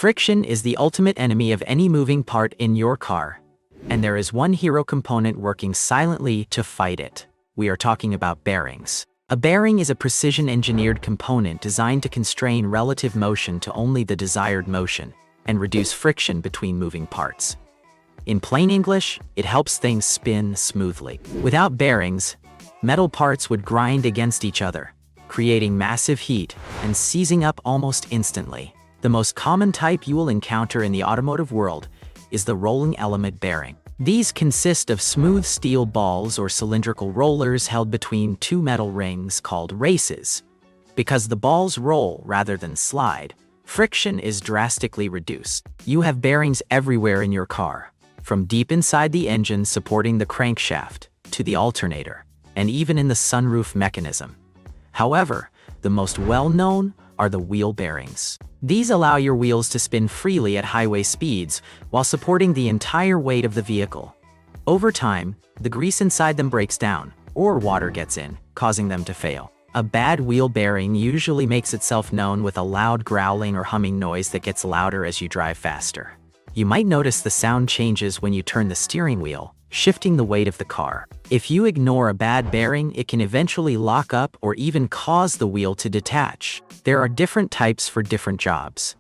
Friction is the ultimate enemy of any moving part in your car, and there is one hero component working silently to fight it. We are talking about bearings. A bearing is a precision-engineered component designed to constrain relative motion to only the desired motion and reduce friction between moving parts. In plain English, it helps things spin smoothly. Without bearings, metal parts would grind against each other, creating massive heat and seizing up almost instantly. The most common type you will encounter in the automotive world is the rolling element bearing. These consist of smooth steel balls or cylindrical rollers held between two metal rings called races. Because the balls roll rather than slide, friction is drastically reduced. You have bearings everywhere in your car, from deep inside the engine supporting the crankshaft to the alternator, and even in the sunroof mechanism. However, the most well-known are the wheel bearings. These allow your wheels to spin freely at highway speeds while supporting the entire weight of the vehicle. Over time, the grease inside them breaks down, or water gets in, causing them to fail. A bad wheel bearing usually makes itself known with a loud growling or humming noise that gets louder as you drive faster. You might notice the sound changes when you turn the steering wheel, shifting the weight of the car. If you ignore a bad bearing, it can eventually lock up or even cause the wheel to detach. There are different types for different jobs.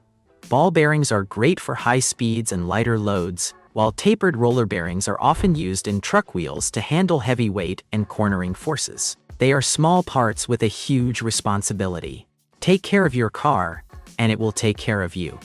Ball bearings are great for high speeds and lighter loads, while tapered roller bearings are often used in truck wheels to handle heavy weight and cornering forces. They are small parts with a huge responsibility. Take care of your car, and it will take care of you.